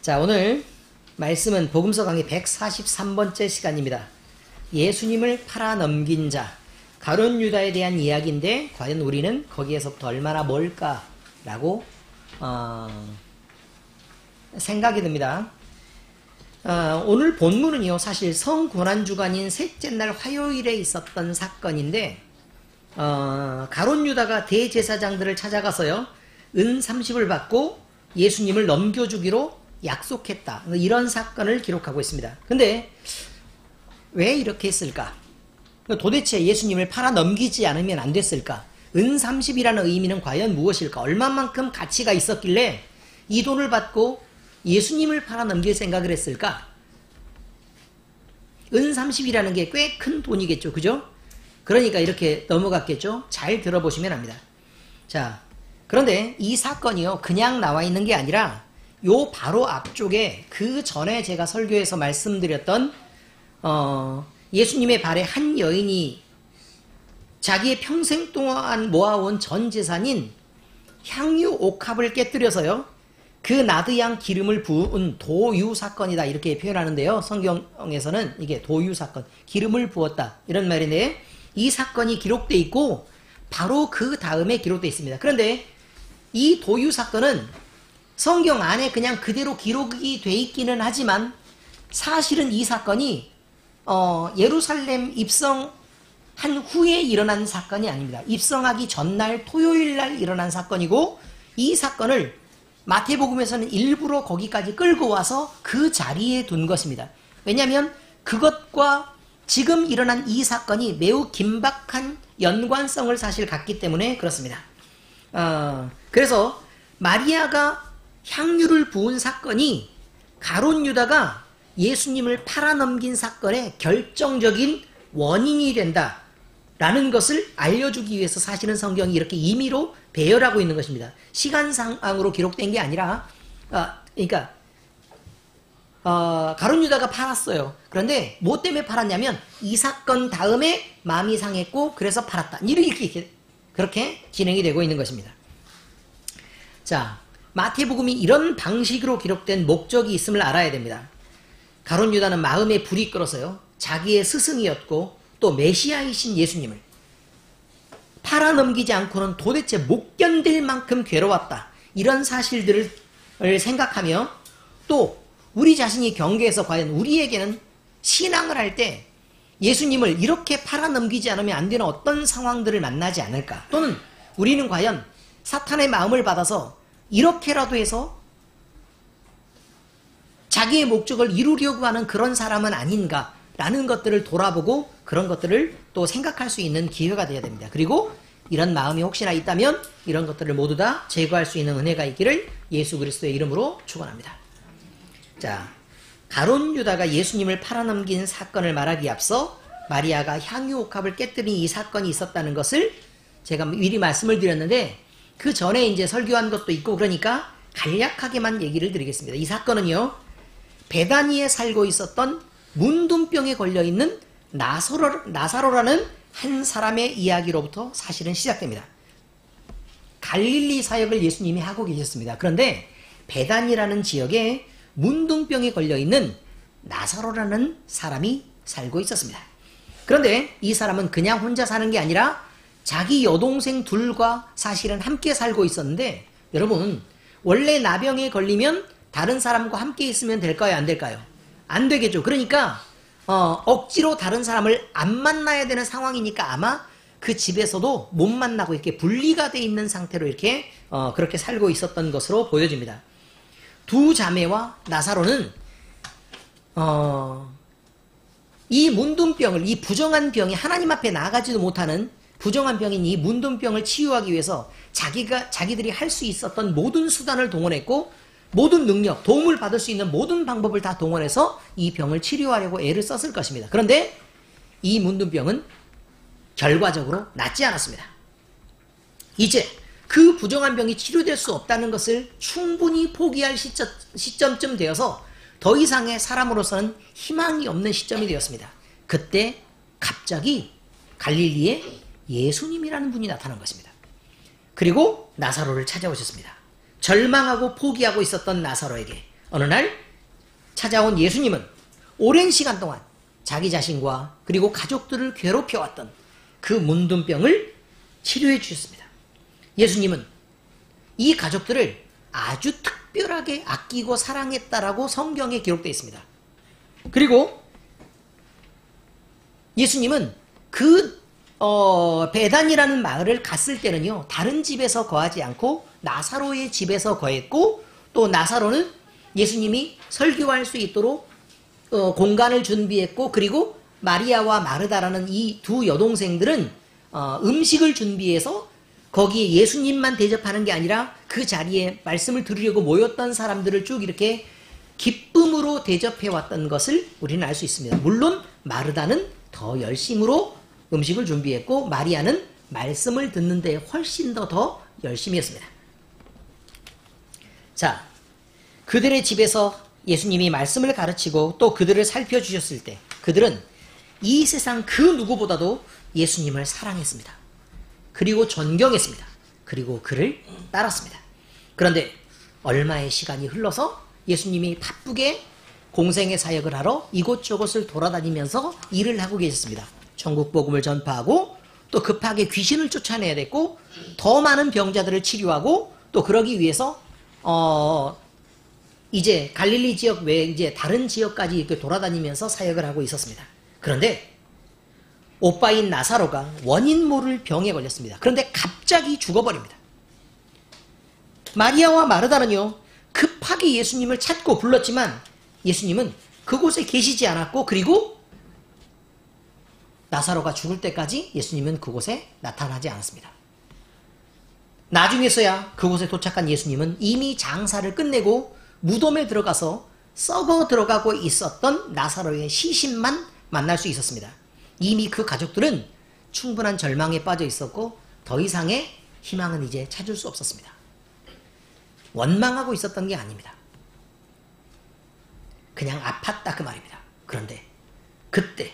자, 오늘 말씀은 복음서 강의 143번째 시간입니다. 예수님을 팔아 넘긴 자, 가룟 유다에 대한 이야기인데 과연 우리는 거기에서부터 얼마나 멀까라고 생각이 듭니다. 오늘 본문은요, 사실 성고난주간인 셋째 날 화요일에 있었던 사건인데 가룟 유다가 대제사장들을 찾아가서요, 은 30을 받고 예수님을 넘겨주기로 약속했다, 이런 사건을 기록하고 있습니다. 근데 왜 이렇게 했을까? 도대체 예수님을 팔아 넘기지 않으면 안 됐을까? 은 30이라는 의미는 과연 무엇일까? 얼마만큼 가치가 있었길래 이 돈을 받고 예수님을 팔아 넘길 생각을 했을까? 은 30이라는 게 꽤 큰 돈이겠죠, 그죠? 그러니까 이렇게 넘어갔겠죠? 잘 들어보시면 합니다. 자, 그런데 이 사건이요, 그냥 나와 있는 게 아니라 요 바로 앞쪽에 그 전에 제가 설교에서 말씀드렸던 예수님의 발에 한 여인이 자기의 평생 동안 모아온 전 재산인 향유 옥합을 깨뜨려서요, 그 나드양 기름을 부은 도유 사건이다, 이렇게 표현하는데요. 성경에서는 이게 도유 사건, 기름을 부었다, 이런 말인데, 이 사건이 기록되어 있고 바로 그 다음에 기록되어 있습니다. 그런데 이 도유 사건은 성경 안에 그냥 그대로 기록이 돼 있기는 하지만 사실은 이 사건이 예루살렘 입성한 후에 일어난 사건이 아닙니다. 입성하기 전날 토요일 날 일어난 사건이고, 이 사건을 마태복음에서는 일부러 거기까지 끌고 와서 그 자리에 둔 것입니다. 왜냐하면 그것과 지금 일어난 이 사건이 매우 긴박한 연관성을 사실 갖기 때문에 그렇습니다. 그래서 마리아가 향유를 부은 사건이 가룟 유다가 예수님을 팔아넘긴 사건의 결정적인 원인이 된다라는 것을 알려주기 위해서 사실은 성경이 이렇게 임의로 배열하고 있는 것입니다. 시간상으로 기록된 게 아니라, 가룟 유다가 팔았어요. 그런데 뭐 때문에 팔았냐면 이 사건 다음에 마음이 상했고 그래서 팔았다, 이렇게 그렇게 진행이 되고 있는 것입니다. 자, 마태복음이 이런 방식으로 기록된 목적이 있음을 알아야 됩니다. 가룟 유다는 마음에 불이 끓어서요, 자기의 스승이었고 또 메시아이신 예수님을 팔아넘기지 않고는 도대체 못 견딜 만큼 괴로웠다, 이런 사실들을 생각하며 또 우리 자신이 경계해서 과연 우리에게는 신앙을 할 때 예수님을 이렇게 팔아넘기지 않으면 안 되는 어떤 상황들을 만나지 않을까, 또는 우리는 과연 사탄의 마음을 받아서 이렇게라도 해서 자기의 목적을 이루려고 하는 그런 사람은 아닌가라는 것들을 돌아보고 그런 것들을 또 생각할 수 있는 기회가 되어야 됩니다. 그리고 이런 마음이 혹시나 있다면 이런 것들을 모두 다 제거할 수 있는 은혜가 있기를 예수 그리스도의 이름으로 축원합니다. 자, 가룟 유다가 예수님을 팔아넘긴 사건을 말하기에 앞서 마리아가 향유 옥합을 깨뜨린 이 사건이 있었다는 것을 제가 미리 말씀을 드렸는데, 그 전에 이제 설교한 것도 있고, 그러니까 간략하게만 얘기를 드리겠습니다. 이 사건은요, 베다니에 살고 있었던 문둥병에 걸려있는 나사로라는 한 사람의 이야기로부터 사실은 시작됩니다. 갈릴리 사역을 예수님이 하고 계셨습니다. 그런데 베다니라는 지역에 문둥병에 걸려있는 나사로라는 사람이 살고 있었습니다. 그런데 이 사람은 그냥 혼자 사는 게 아니라 자기 여동생 둘과 사실은 함께 살고 있었는데, 여러분, 원래 나병에 걸리면 다른 사람과 함께 있으면 될까요, 안 될까요? 안 되겠죠. 그러니까 억지로 다른 사람을 안 만나야 되는 상황이니까 아마 그 집에서도 못 만나고 이렇게 분리가 돼 있는 상태로 이렇게 그렇게 살고 있었던 것으로 보여집니다. 두 자매와 나사로는 이 문둥병을, 이 부정한 병이 하나님 앞에 나가지도 못하는 부정한 병인 이 문둥병을 치유하기 위해서 자기들이 할 수 있었던 모든 수단을 동원했고, 모든 능력, 도움을 받을 수 있는 모든 방법을 다 동원해서 이 병을 치료하려고 애를 썼을 것입니다. 그런데 이 문둥병은 결과적으로 낫지 않았습니다. 이제 그 부정한 병이 치료될 수 없다는 것을 충분히 포기할 시점쯤 되어서 더 이상의 사람으로서는 희망이 없는 시점이 되었습니다. 그때 갑자기 갈릴리에 예수님이라는 분이 나타난 것입니다. 그리고 나사로를 찾아오셨습니다. 절망하고 포기하고 있었던 나사로에게 어느 날 찾아온 예수님은 오랜 시간 동안 자기 자신과 그리고 가족들을 괴롭혀왔던 그 문둥병을 치료해 주셨습니다. 예수님은 이 가족들을 아주 특별하게 아끼고 사랑했다라고 성경에 기록되어 있습니다. 그리고 예수님은 그 베단이라는 마을을 갔을 때는요, 다른 집에서 거하지 않고 나사로의 집에서 거했고, 또 나사로는 예수님이 설교할 수 있도록 공간을 준비했고, 그리고 마리아와 마르다라는 이 두 여동생들은 음식을 준비해서 거기에 예수님만 대접하는 게 아니라 그 자리에 말씀을 들으려고 모였던 사람들을 쭉 이렇게 기쁨으로 대접해왔던 것을 우리는 알 수 있습니다. 물론 마르다는 더 열심으로 음식을 준비했고, 마리아는 말씀을 듣는 데 훨씬 더 열심히 했습니다. 자, 그들의 집에서 예수님이 말씀을 가르치고 또 그들을 살펴주셨을 때 그들은 이 세상 그 누구보다도 예수님을 사랑했습니다. 그리고 존경했습니다. 그리고 그를 따랐습니다. 그런데 얼마의 시간이 흘러서 예수님이 바쁘게 공생의 사역을 하러 이곳저곳을 돌아다니면서 일을 하고 계셨습니다. 천국 복음을 전파하고 또 급하게 귀신을 쫓아내야 됐고 더 많은 병자들을 치료하고 또 그러기 위해서 이제 갈릴리 지역 외에 이제 다른 지역까지 이렇게 돌아다니면서 사역을 하고 있었습니다. 그런데 오빠인 나사로가 원인 모를 병에 걸렸습니다. 그런데 갑자기 죽어버립니다. 마리아와 마르다는요, 급하게 예수님을 찾고 불렀지만 예수님은 그곳에 계시지 않았고, 그리고 나사로가 죽을 때까지 예수님은 그곳에 나타나지 않았습니다. 나중에서야 그곳에 도착한 예수님은 이미 장사를 끝내고 무덤에 들어가서 썩어 들어가고 있었던 나사로의 시신만 만날 수 있었습니다. 이미 그 가족들은 충분한 절망에 빠져 있었고 더 이상의 희망은 이제 찾을 수 없었습니다. 원망하고 있었던 게 아닙니다. 그냥 아팠다 그 말입니다. 그런데 그때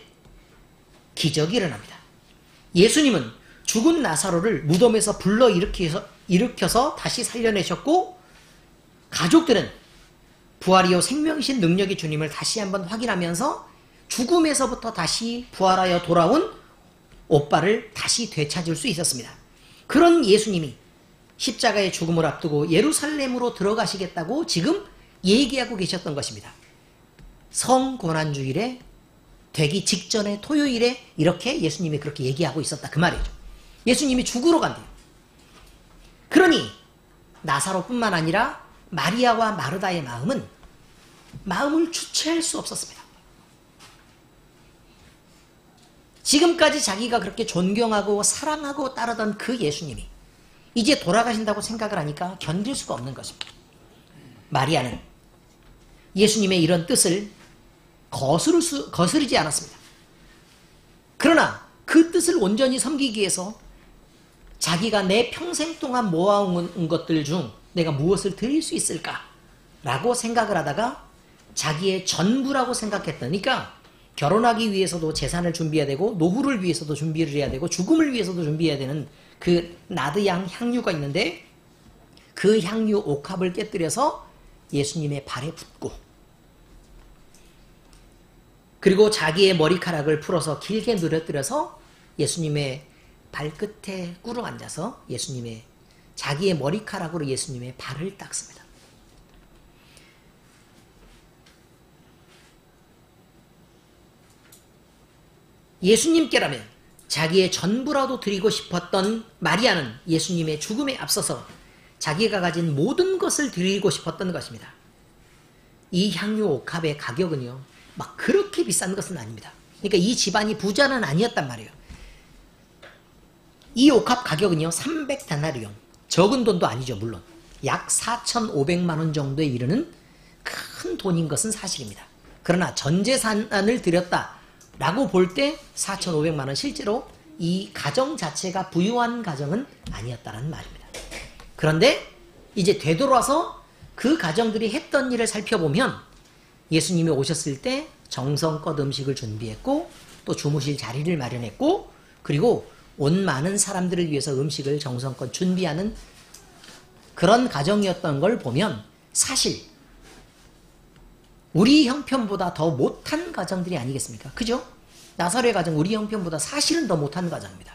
기적이 일어납니다. 예수님은 죽은 나사로를 무덤에서 불러 일으켜서 다시 살려내셨고, 가족들은 부활이요 생명이신 능력의 주님을 다시 한번 확인하면서 죽음에서부터 다시 부활하여 돌아온 오빠를 다시 되찾을 수 있었습니다. 그런 예수님이 십자가의 죽음을 앞두고 예루살렘으로 들어가시겠다고 지금 얘기하고 계셨던 것입니다. 성고난주일에 되기 직전의 토요일에 이렇게 예수님이 그렇게 얘기하고 있었다 그 말이죠. 예수님이 죽으러 간대요. 그러니 나사로뿐만 아니라 마리아와 마르다의 마음을 주체할 수 없었습니다. 지금까지 자기가 그렇게 존경하고 사랑하고 따르던 그 예수님이 이제 돌아가신다고 생각을 하니까 견딜 수가 없는 것입니다. 마리아는 예수님의 이런 뜻을 거스르지 않았습니다. 그러나 그 뜻을 온전히 섬기기 위해서 자기가 내 평생 동안 모아온 것들 중 내가 무엇을 드릴 수 있을까? 라고 생각을 하다가 자기의 전부라고 생각했다니까 결혼하기 위해서도 재산을 준비해야 되고 노후를 위해서도 준비를 해야 되고 죽음을 위해서도 준비해야 되는 그 나드양 향유가 있는데 그 향유 옥합을 깨뜨려서 예수님의 발에 붓고 그리고 자기의 머리카락을 풀어서 길게 늘어뜨려서 예수님의 발끝에 꿇어 앉아서 자기의 머리카락으로 예수님의 발을 닦습니다. 예수님께라면 자기의 전부라도 드리고 싶었던 마리아는 예수님의 죽음에 앞서서 자기가 가진 모든 것을 드리고 싶었던 것입니다. 이 향유 옥합의 가격은요, 막 그렇게 비싼 것은 아닙니다. 그러니까 이 집안이 부자는 아니었단 말이에요. 이 옥합 가격은요 300데나리온, 적은 돈도 아니죠. 물론 약 4,500만 원 정도에 이르는 큰 돈인 것은 사실입니다. 그러나 전 재산을 드렸다라고 볼 때 4,500만 원, 실제로 이 가정 자체가 부유한 가정은 아니었다는 말입니다. 그런데 이제 되돌아서 그 가정들이 했던 일을 살펴보면 예수님이 오셨을 때 정성껏 음식을 준비했고 또 주무실 자리를 마련했고 그리고 온 많은 사람들을 위해서 음식을 정성껏 준비하는 그런 가정이었던 걸 보면 사실 우리 형편보다 더 못한 가정들이 아니겠습니까? 그죠? 나사로의 가정 우리 형편보다 사실은 더 못한 가정입니다.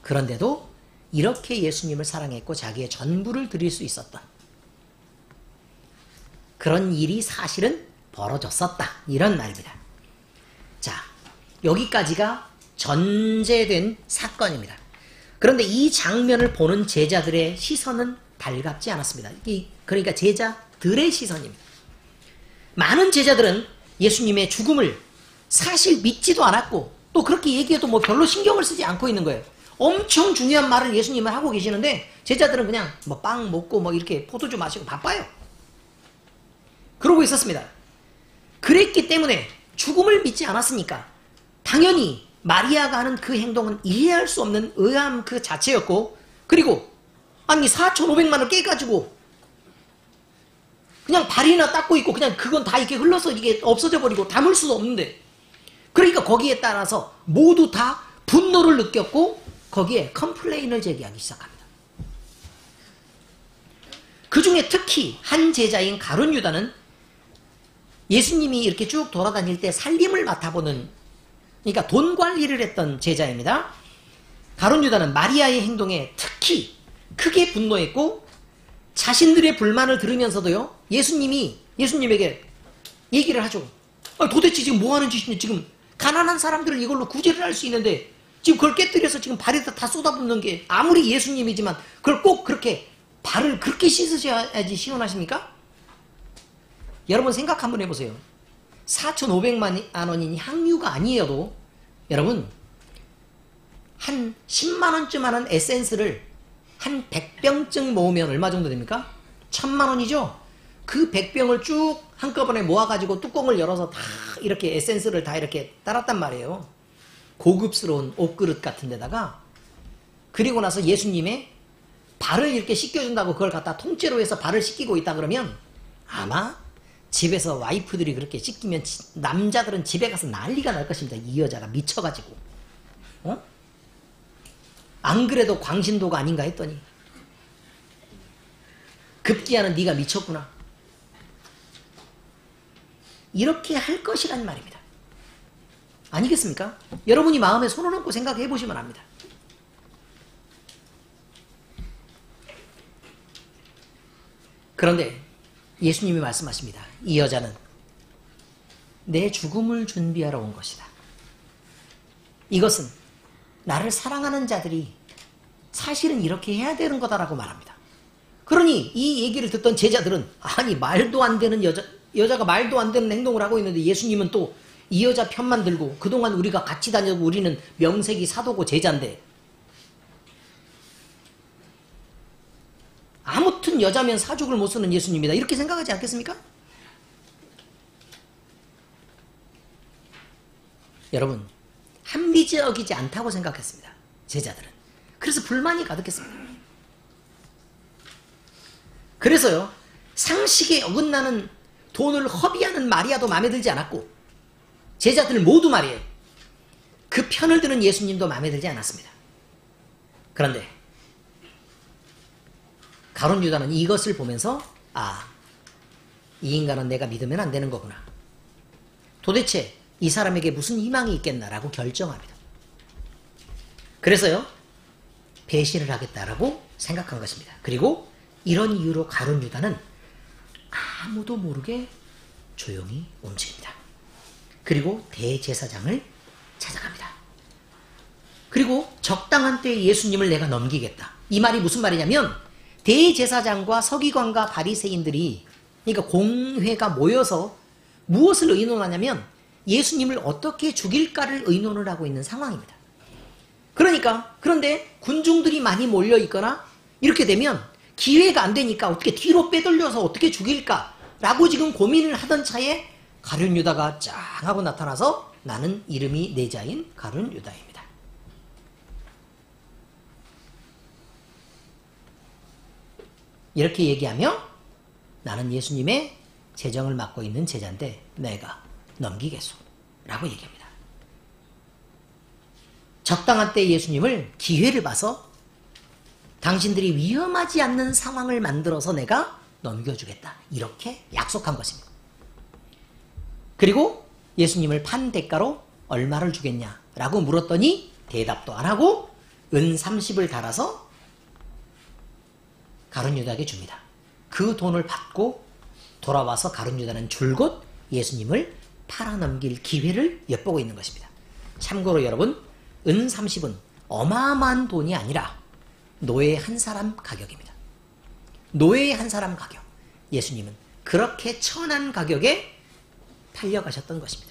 그런데도 이렇게 예수님을 사랑했고 자기의 전부를 드릴 수 있었던 그런 일이 사실은 벌어졌었다. 이런 말입니다. 자, 여기까지가 전제된 사건입니다. 그런데 이 장면을 보는 제자들의 시선은 달갑지 않았습니다. 그러니까 제자들의 시선입니다. 많은 제자들은 예수님의 죽음을 사실 믿지도 않았고 또 그렇게 얘기해도 뭐 별로 신경을 쓰지 않고 있는 거예요. 엄청 중요한 말을 예수님은 하고 계시는데 제자들은 그냥 뭐 빵 먹고 뭐 이렇게 포도주 마시고 바빠요. 그러고 있었습니다. 그랬기 때문에 죽음을 믿지 않았으니까 당연히 마리아가 하는 그 행동은 이해할 수 없는 의아함 그 자체였고, 그리고 아니 4,500만을 깨가지고 그냥 발이나 닦고 있고 그냥 그건 다 이렇게 흘러서 이게 없어져 버리고 담을 수도 없는데, 그러니까 거기에 따라서 모두 다 분노를 느꼈고 거기에 컴플레인을 제기하기 시작합니다. 그 중에 특히 한 제자인 가룟 유다는 예수님이 이렇게 쭉 돌아다닐 때 살림을 맡아보는, 그러니까 돈 관리를 했던 제자입니다. 가룟 유다는 마리아의 행동에 특히 크게 분노했고 자신들의 불만을 들으면서도요, 예수님에게 얘기를 하죠. 도대체 지금 뭐 하는 짓이냐, 지금 가난한 사람들을 이걸로 구제를 할 수 있는데 지금 그걸 깨뜨려서 지금 발에다 다 쏟아붓는 게 아무리 예수님이지만 그걸 꼭 그렇게 발을 그렇게 씻으셔야지 시원하십니까? 여러분 생각 한번 해보세요. 4,500만 원인 향유가 아니어도 여러분 한 10만 원쯤 하는 에센스를 한 100병쯤 모으면 얼마 정도 됩니까? 1,000만 원이죠? 그 100병을 쭉 한꺼번에 모아가지고 뚜껑을 열어서 다 이렇게 에센스를 다 이렇게 따랐단 말이에요. 고급스러운 옷그릇 같은 데다가. 그리고 나서 예수님의 발을 이렇게 씻겨준다고 그걸 갖다 통째로 해서 발을 씻기고 있다 그러면 아마 집에서 와이프들이 그렇게 씻기면 남자들은 집에 가서 난리가 날 것입니다. 이 여자가 미쳐가지고. 안 그래도 광신도가 아닌가 했더니 급기야는 네가 미쳤구나. 이렇게 할 것이란 말입니다. 아니겠습니까? 여러분이 마음에 손을 얹고 생각해 보시면 압니다. 그런데 예수님이 말씀하십니다. 이 여자는 내 죽음을 준비하러 온 것이다. 이것은 나를 사랑하는 자들이 사실은 이렇게 해야 되는 거다라고 말합니다. 그러니 이 얘기를 듣던 제자들은 아니 말도 안 되는 여자가 말도 안 되는 행동을 하고 있는데 예수님은 또 이 여자 편만 들고 그동안 우리가 같이 다녀도 우리는 명색이 사도고 제자인데 아무튼 여자면 사족을 못 쓰는 예수님이다. 이렇게 생각하지 않겠습니까? 여러분 합리적이지 않다고 생각했습니다. 제자들은. 그래서 불만이 가득했습니다. 그래서요 상식에 어긋나는 돈을 허비하는 마리아도 마음에 들지 않았고 제자들 모두 말이에요. 그 편을 드는 예수님도 마음에 들지 않았습니다. 그런데 가룟 유다는 이것을 보면서 이 인간은 내가 믿으면 안 되는 거구나. 도대체 이 사람에게 무슨 희망이 있겠나라고 결정합니다. 그래서요 배신을 하겠다라고 생각한 것입니다. 그리고 이런 이유로 가룟 유다는 아무도 모르게 조용히 움직입니다. 그리고 대제사장을 찾아갑니다. 그리고 적당한 때에 예수님을 내가 넘기겠다. 이 말이 무슨 말이냐면 대제사장과 서기관과 바리새인들이 그러니까 공회가 모여서 무엇을 의논하냐면 예수님을 어떻게 죽일까를 의논을 하고 있는 상황입니다. 그런데 군중들이 많이 몰려 있거나 이렇게 되면 기회가 안 되니까 어떻게 뒤로 빼돌려서 어떻게 죽일까라고 지금 고민을 하던 차에 가룟 유다가 짱 하고 나타나서 나는 이름이 내자인 가룟 유다입니다. 이렇게 얘기하며 나는 예수님의 재정을 맡고 있는 제자인데 내가 넘기겠소 라고 얘기합니다. 적당한 때 예수님을 기회를 봐서 당신들이 위험하지 않는 상황을 만들어서 내가 넘겨주겠다. 이렇게 약속한 것입니다. 그리고 예수님을 판 대가로 얼마를 주겠냐라고 물었더니 대답도 안 하고 은 30을 달아서 가룟 유다에게 줍니다. 그 돈을 받고 돌아와서 가룟 유다는 줄곧 예수님을 팔아넘길 기회를 엿보고 있는 것입니다. 참고로 여러분, 은 30은 어마어마한 돈이 아니라 노예 한 사람 가격입니다. 노예 한 사람 가격. 예수님은 그렇게 천한 가격에 팔려가셨던 것입니다.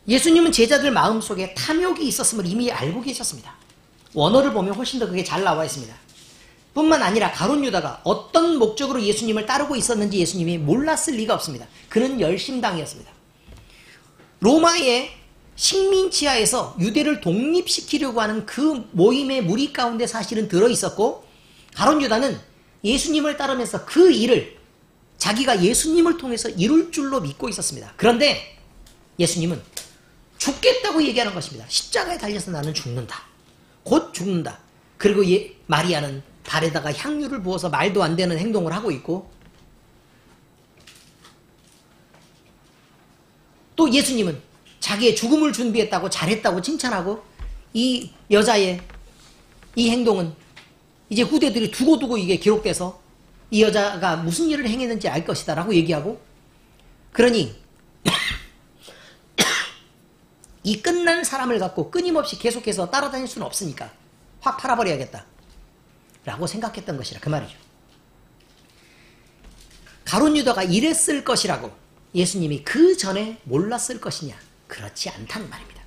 예수님은 제자들 마음속에 탐욕이 있었음을 이미 알고 계셨습니다. 원어를 보면 훨씬 더 그게 잘 나와 있습니다. 뿐만 아니라 가룟 유다가 어떤 목적으로 예수님을 따르고 있었는지 예수님이 몰랐을 리가 없습니다. 그는 열심당이었습니다. 로마의 식민지하에서 유대를 독립시키려고 하는 그 모임의 무리 가운데 사실은 들어있었고, 가룟 유다는 예수님을 따르면서 그 일을 자기가 예수님을 통해서 이룰 줄로 믿고 있었습니다. 그런데 예수님은 죽겠다고 얘기하는 것입니다. 십자가에 달려서 나는 죽는다. 곧 죽는다. 그리고 마리아는 발에다가 향유를 부어서 말도 안 되는 행동을 하고 있고, 또 예수님은 자기의 죽음을 준비했다고 잘했다고 칭찬하고, 이 여자의 이 행동은 이제 후대들이 두고두고 이게 기록돼서 이 여자가 무슨 일을 행했는지 알 것이다 라고 얘기하고, 그러니 이 끝난 사람을 갖고 끊임없이 계속해서 따라다닐 수는 없으니까 확 팔아버려야겠다 라고 생각했던 것이라 그 말이죠. 가룟 유다가 이랬을 것이라고 예수님이 그 전에 몰랐을 것이냐? 그렇지 않다는 말입니다.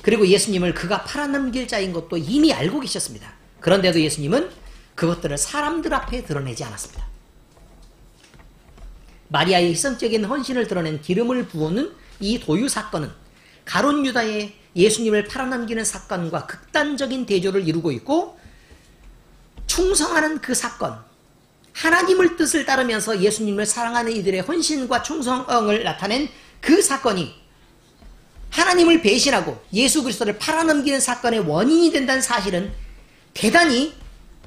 그리고 예수님을 그가 팔아넘길 자인 것도 이미 알고 계셨습니다. 그런데도 예수님은 그것들을 사람들 앞에 드러내지 않았습니다. 마리아의 희생적인 헌신을 드러낸 기름을 부어는 이 도유 사건은 가룟 유다의 예수님을 팔아넘기는 사건과 극단적인 대조를 이루고 있고, 충성하는 그 사건, 하나님을 뜻을 따르면서 예수님을 사랑하는 이들의 헌신과 충성을 나타낸 그 사건이 하나님을 배신하고 예수 그리스도를 팔아넘기는 사건의 원인이 된다는 사실은 대단히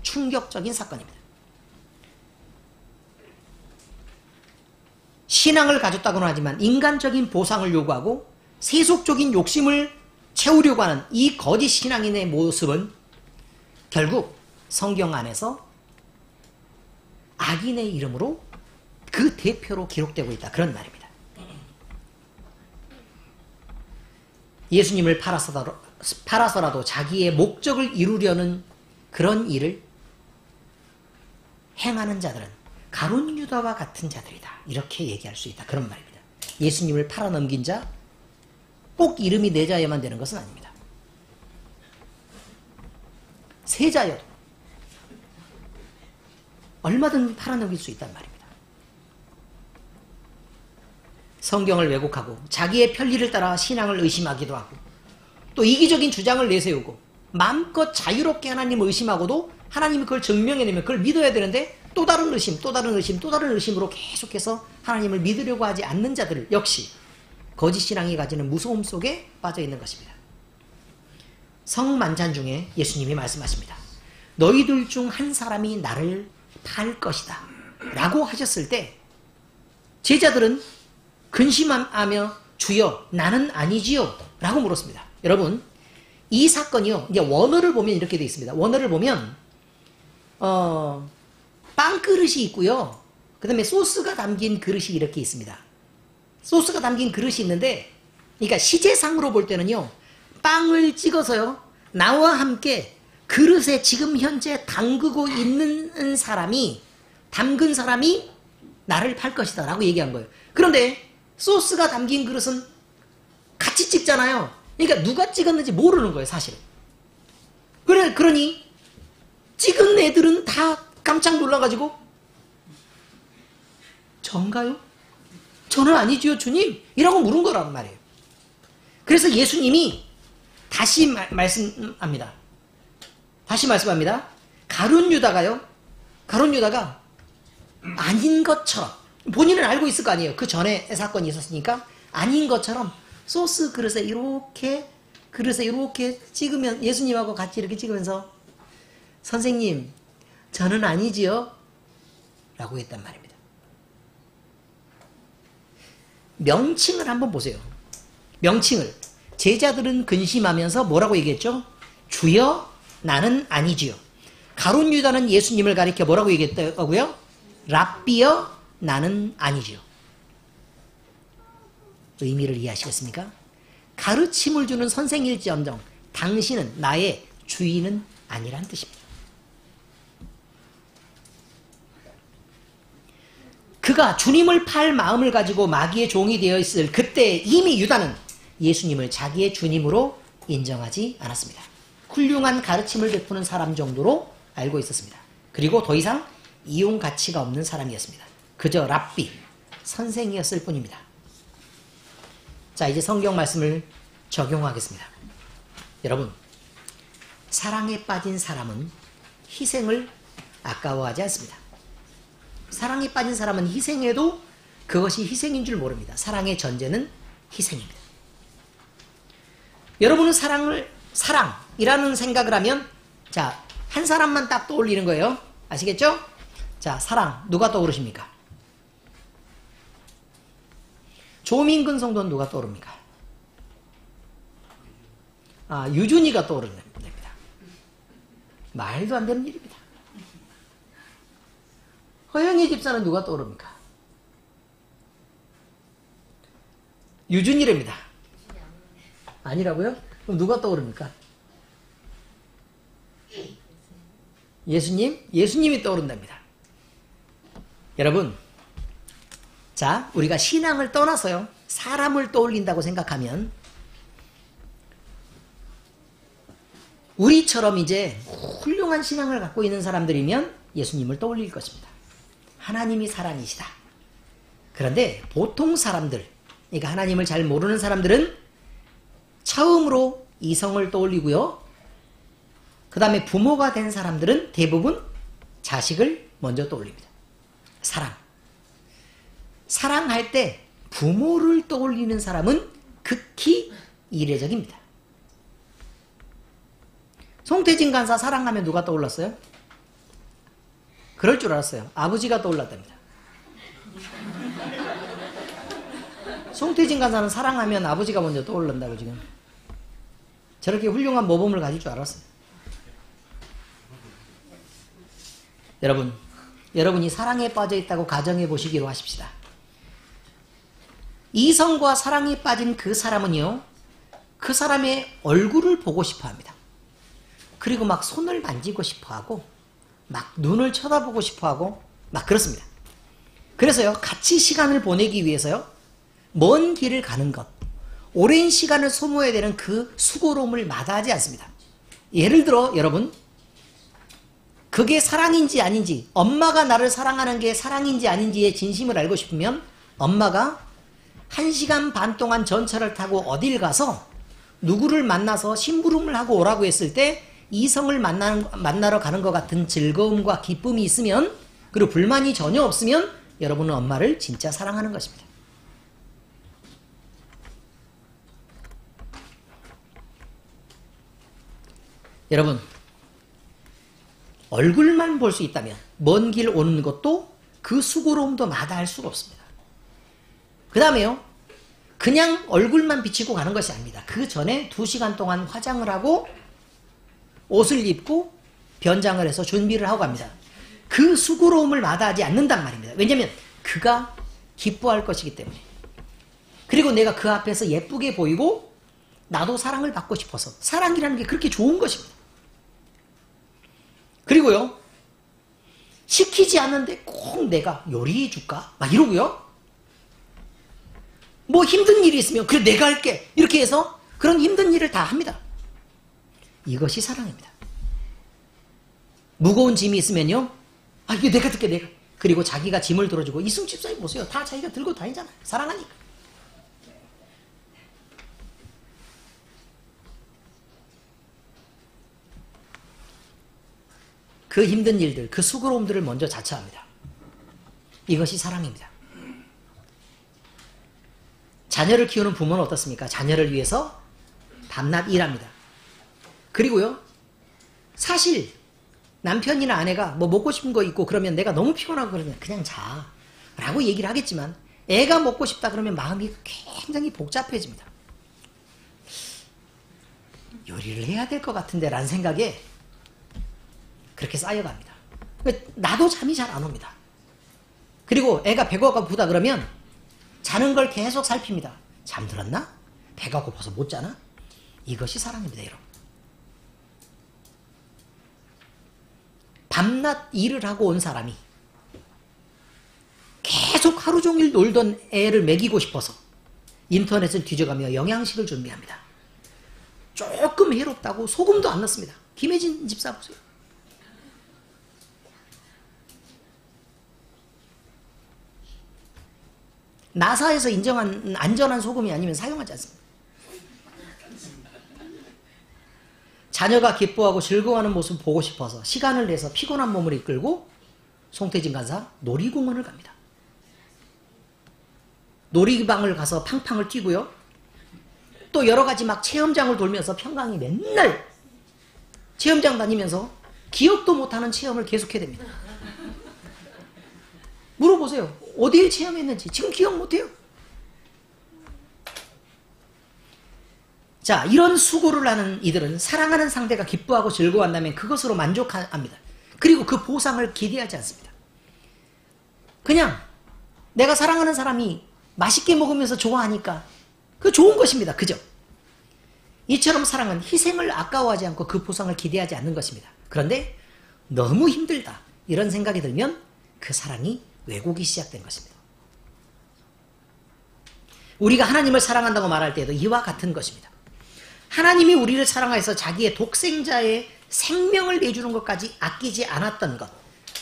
충격적인 사건입니다. 신앙을 가졌다고는 하지만 인간적인 보상을 요구하고 세속적인 욕심을 채우려고 하는 이 거짓 신앙인의 모습은 결국 성경 안에서 악인의 이름으로 그 대표로 기록되고 있다, 그런 말입니다. 예수님을 팔아서라도 자기의 목적을 이루려는 그런 일을 행하는 자들은 가룟 유다와 같은 자들이다, 이렇게 얘기할 수 있다, 그런 말입니다. 예수님을 팔아넘긴 자, 꼭 이름이 네 자여만 되는 것은 아닙니다. 세 자여도 얼마든 팔아넘길 수 있단 말입니다. 성경을 왜곡하고 자기의 편리를 따라 신앙을 의심하기도 하고, 또 이기적인 주장을 내세우고 마음껏 자유롭게 하나님을 의심하고도 하나님이 그걸 증명해내면 그걸 믿어야 되는데 또 다른 의심, 또 다른 의심, 또 다른 의심으로 계속해서 하나님을 믿으려고 하지 않는 자들 역시 거짓 신앙이 가지는 무서움 속에 빠져 있는 것입니다. 성만찬 중에 예수님이 말씀하십니다. 너희들 중 한 사람이 나를 팔 것이다 라고 하셨을 때 제자들은 근심하며 주여 나는 아니지요 라고 물었습니다. 여러분, 이 사건이요, 이제 원어를 보면 이렇게 되어 있습니다. 원어를 보면 빵 그릇이 있고요, 그 다음에 소스가 담긴 그릇이 이렇게 있습니다. 소스가 담긴 그릇이 있는데, 그러니까 시제상으로 볼 때는요, 빵을 찍어서요 나와 함께 그릇에 지금 현재 담근 사람이 나를 팔 것이다 라고 얘기한 거예요. 그런데 소스가 담긴 그릇은 같이 찍잖아요. 그러니까 누가 찍었는지 모르는 거예요, 사실은. 그러니 찍은 애들은 다 깜짝 놀라가지고 전가요? 저는 아니지요 주님? 이라고 물은 거란 말이에요. 그래서 예수님이 다시 말씀합니다. 가룟 유다가 아닌 것처럼, 본인은 알고 있을 거 아니에요. 그 전에 사건이 있었으니까 아닌 것처럼 소스 그릇에 이렇게 찍으면, 예수님하고 같이 이렇게 찍으면서 선생님 저는 아니지요 라고 했단 말입니다. 명칭을 한번 보세요. 명칭을. 제자들은 근심하면서 뭐라고 얘기했죠? 주여 나는 아니지요. 가룟 유다는 예수님을 가리켜 뭐라고 얘기했다고요? 랍비여 나는 아니지요. 의미를 이해하시겠습니까? 가르침을 주는 선생일지언정 당신은 나의 주인은 아니란 뜻입니다. 그가 주님을 팔 마음을 가지고 마귀의 종이 되어 있을 그때 이미 유다는 예수님을 자기의 주님으로 인정하지 않았습니다. 훌륭한 가르침을 베푸는 사람 정도로 알고 있었습니다. 그리고 더 이상 이용 가치가 없는 사람이었습니다. 그저 랍비, 선생이었을 뿐입니다. 자, 이제 성경 말씀을 적용하겠습니다. 여러분, 사랑에 빠진 사람은 희생을 아까워하지 않습니다. 사랑에 빠진 사람은 희생해도 그것이 희생인 줄 모릅니다. 사랑의 전제는 희생입니다. 여러분은 사랑이라는 생각을 하면, 자, 한 사람만 딱 떠올리는 거예요. 아시겠죠? 자, 사랑, 누가 떠오르십니까? 조민근 성도는 누가 떠오릅니까? 아, 유준이가 떠오르는 겁니다. 말도 안 되는 일입니다. 허영희 집사는 누가 떠오릅니까? 유준이랍니다. 아니라고요? 그럼 누가 떠오릅니까? 예수님? 예수님이 떠오른답니다. 여러분, 자, 우리가 신앙을 떠나서요, 사람을 떠올린다고 생각하면 우리처럼 이제 훌륭한 신앙을 갖고 있는 사람들이면 예수님을 떠올릴 것입니다. 하나님이 사랑이시다. 그런데 보통 사람들, 그러니까 하나님을 잘 모르는 사람들은 처음으로 이성을 떠올리고요. 그 다음에 부모가 된 사람들은 대부분 자식을 먼저 떠올립니다. 사랑할 때 부모를 떠올리는 사람은 극히 이례적입니다. 송태진 간사 사랑하면 누가 떠올랐어요? 그럴 줄 알았어요. 아버지가 떠올랐답니다. 송태진 간사는 사랑하면 아버지가 먼저 떠올른다고 지금. 저렇게 훌륭한 모범을 가질 줄 알았어요. 여러분이 사랑에 빠져 있다고 가정해 보시기로 하십시다. 이성과 사랑에 빠진 그 사람은요, 그 사람의 얼굴을 보고 싶어 합니다. 그리고 막 손을 만지고 싶어 하고, 막 눈을 쳐다보고 싶어 하고, 막 그렇습니다. 그래서요, 같이 시간을 보내기 위해서요, 먼 길을 가는 것, 오랜 시간을 소모해야 되는 그 수고로움을 마다하지 않습니다. 예를 들어, 여러분, 그게 사랑인지 아닌지, 엄마가 나를 사랑하는 게 사랑인지 아닌지의 진심을 알고 싶으면, 엄마가 1시간 반 동안 전철을 타고 어딜 가서 누구를 만나서 심부름을 하고 오라고 했을 때 이성을 만나러 가는 것 같은 즐거움과 기쁨이 있으면, 그리고 불만이 전혀 없으면 여러분은 엄마를 진짜 사랑하는 것입니다. 여러분, 얼굴만 볼 수 있다면 먼 길 오는 것도 그 수고로움도 마다할 수가 없습니다. 그 다음에요, 그냥 얼굴만 비치고 가는 것이 아닙니다. 그 전에 2시간 동안 화장을 하고 옷을 입고 변장을 해서 준비를 하고 갑니다. 그 수고로움을 마다하지 않는단 말입니다. 왜냐하면 그가 기뻐할 것이기 때문에. 그리고 내가 그 앞에서 예쁘게 보이고 나도 사랑을 받고 싶어서. 사랑이라는 게 그렇게 좋은 것입니다. 그리고요, 시키지 않는데 꼭 내가 요리해 줄까? 막 이러고요. 뭐 힘든 일이 있으면 그래 내가 할게 이렇게 해서 그런 힘든 일을 다 합니다. 이것이 사랑입니다. 무거운 짐이 있으면요, 아 이게 내가 들게 내가. 그리고 자기가 짐을 들어주고, 이승 집사님 보세요, 다 자기가 들고 다니잖아요. 사랑하니까. 그 힘든 일들, 그 수고로움들을 먼저 자처합니다. 이것이 사랑입니다. 자녀를 키우는 부모는 어떻습니까? 자녀를 위해서 밤낮 일합니다. 그리고요, 사실 남편이나 아내가 뭐 먹고 싶은 거 있고 그러면 내가 너무 피곤하고 그러면 그냥 자 라고 얘기를 하겠지만, 애가 먹고 싶다 그러면 마음이 굉장히 복잡해집니다. 요리를 해야 될 것 같은데 라는 생각에 그렇게 쌓여갑니다. 나도 잠이 잘 안 옵니다. 그리고 애가 배고프다 그러면 자는 걸 계속 살핍니다. 잠들었나? 배가 고파서 못 자나? 이것이 사랑입니다, 여러분. 밤낮 일을 하고 온 사람이 계속 하루 종일 놀던 애를 먹이고 싶어서 인터넷을 뒤져가며 영양식을 준비합니다. 조금 해롭다고 소금도 안 넣습니다. 김혜진 집사 보세요. 나사에서 인정한 안전한 소금이 아니면 사용하지 않습니다. 자녀가 기뻐하고 즐거워하는 모습을 보고 싶어서 시간을 내서 피곤한 몸을 이끌고 송태진 간사 놀이공원을 갑니다. 놀이방을 가서 팡팡을 뛰고요. 또 여러 가지 막 체험장을 돌면서 평강이 맨날 체험장 다니면서 기억도 못하는 체험을 계속해야 됩니다. 물어보세요. 어디에 체험했는지 지금 기억 못해요. 자, 이런 수고를 하는 이들은 사랑하는 상대가 기뻐하고 즐거워한다면 그것으로 만족합니다. 그리고 그 보상을 기대하지 않습니다. 그냥 내가 사랑하는 사람이 맛있게 먹으면서 좋아하니까 그 좋은 것입니다. 그죠? 이처럼 사랑은 희생을 아까워하지 않고 그 보상을 기대하지 않는 것입니다. 그런데 너무 힘들다 이런 생각이 들면 그 사랑이 왜곡이 시작된 것입니다. 우리가 하나님을 사랑한다고 말할 때에도 이와 같은 것입니다. 하나님이 우리를 사랑하여서 자기의 독생자의 생명을 내주는 것까지 아끼지 않았던 것,